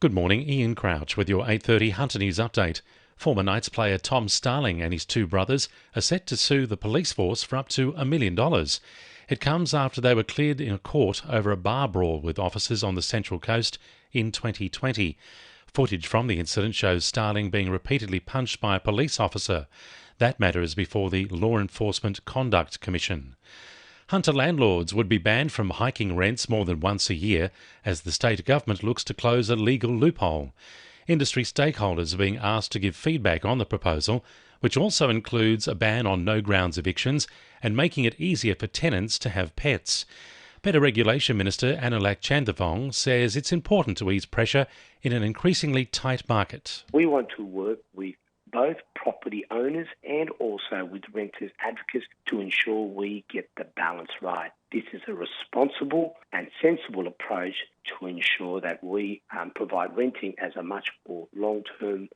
Good morning, Ian Crouch with your 8:30 Hunter News update. Former Knights player Tom Starling and his two brothers are set to sue the police force for up to $1 million. It comes after they were cleared in a court over a bar brawl with officers on the Central Coast in 2020. Footage from the incident shows Starling being repeatedly punched by a police officer. That matter is before the Law Enforcement Conduct Commission. Hunter landlords would be banned from hiking rents more than once a year as the state government looks to close a legal loophole. Industry stakeholders are being asked to give feedback on the proposal, which also includes a ban on no-grounds evictions and making it easier for tenants to have pets. Better Regulation Minister Anulak Chandavong says it's important to ease pressure in an increasingly tight market. We want to work with both property owners and also with renters advocates to ensure we get the balance right. This is a responsible and sensible approach to ensure that we provide renting as a much more long-term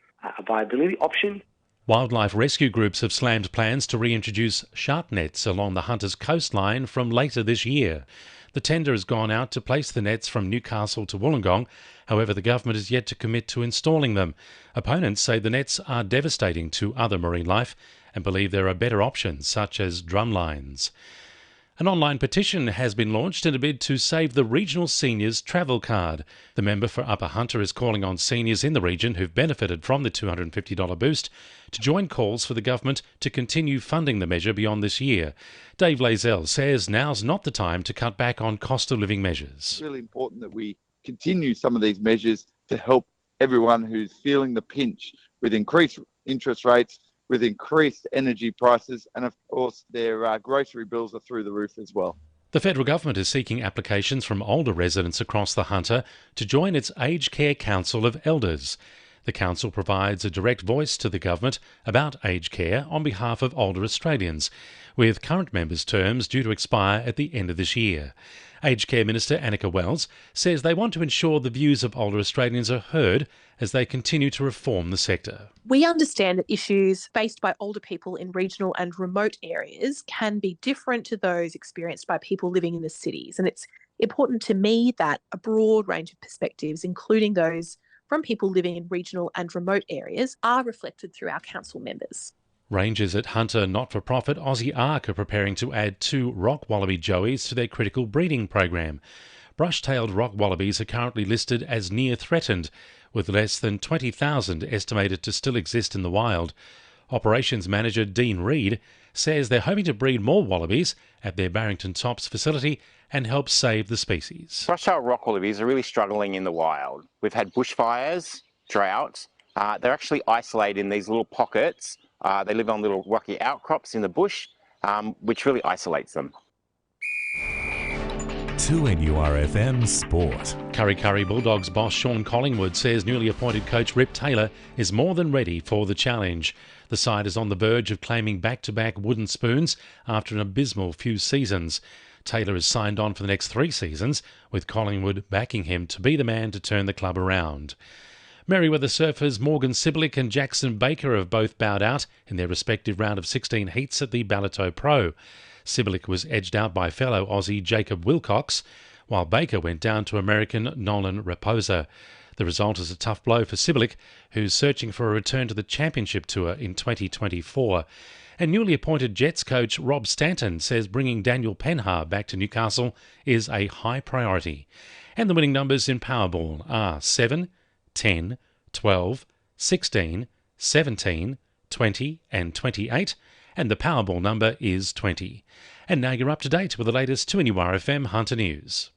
viability option. Wildlife rescue groups have slammed plans to reintroduce shark nets along the Hunter's coastline from later this year. The tender has gone out to place the nets from Newcastle to Wollongong. However, the government is yet to commit to installing them. Opponents say the nets are devastating to other marine life and believe there are better options, such as drumlines. An online petition has been launched in a bid to save the regional seniors travel card. The member for Upper Hunter is calling on seniors in the region who've benefited from the $250 boost to join calls for the government to continue funding the measure beyond this year. Dave Lazell says now's not the time to cut back on cost of living measures. It's really important that we continue some of these measures to help everyone who's feeling the pinch with increased interest rates, with increased energy prices, and of course their grocery bills are through the roof as well. The federal government is seeking applications from older residents across the Hunter to join its Aged Care Council of Elders. The council provides a direct voice to the government about aged care on behalf of older Australians, with current members' terms due to expire at the end of this year. Aged Care Minister Annika Wells says they want to ensure the views of older Australians are heard as they continue to reform the sector. We understand that issues faced by older people in regional and remote areas can be different to those experienced by people living in the cities. And it's important to me that a broad range of perspectives, including those from people living in regional and remote areas, are reflected through our council members. Rangers at Hunter not-for-profit Aussie Ark are preparing to add 2 rock wallaby joeys to their critical breeding program. Brush-tailed rock wallabies are currently listed as near threatened, with less than 20,000 estimated to still exist in the wild. Operations Manager Dean Reid says they're hoping to breed more wallabies at their Barrington Tops facility and help save the species. Brush-tailed rock wallabies are really struggling in the wild. We've had bushfires, drought. They're actually isolated in these little pockets. They live on little rocky outcrops in the bush, which really isolates them. 2NURFM Sport. Curry Bulldogs boss Sean Collingwood says newly appointed coach Rip Taylor is more than ready for the challenge. The side is on the verge of claiming back-to-back wooden spoons after an abysmal few seasons. Taylor has signed on for the next 3 seasons, with Collingwood backing him to be the man to turn the club around. Merriweather surfers Morgan Siblick and Jackson Baker have both bowed out in their respective round of 16 heats at the Ballito Pro. Siblick was edged out by fellow Aussie Jacob Wilcox, while Baker went down to American Nolan Raposa. The result is a tough blow for Siblick, who's searching for a return to the Championship Tour in 2024. And newly appointed Jets coach Rob Stanton says bringing Daniel Penhar back to Newcastle is a high priority. And the winning numbers in Powerball are 7, 10, 12, 16, 17, 20 and 28, and the Powerball number is 20. And now you're up to date with the latest 2NURFM Hunter News.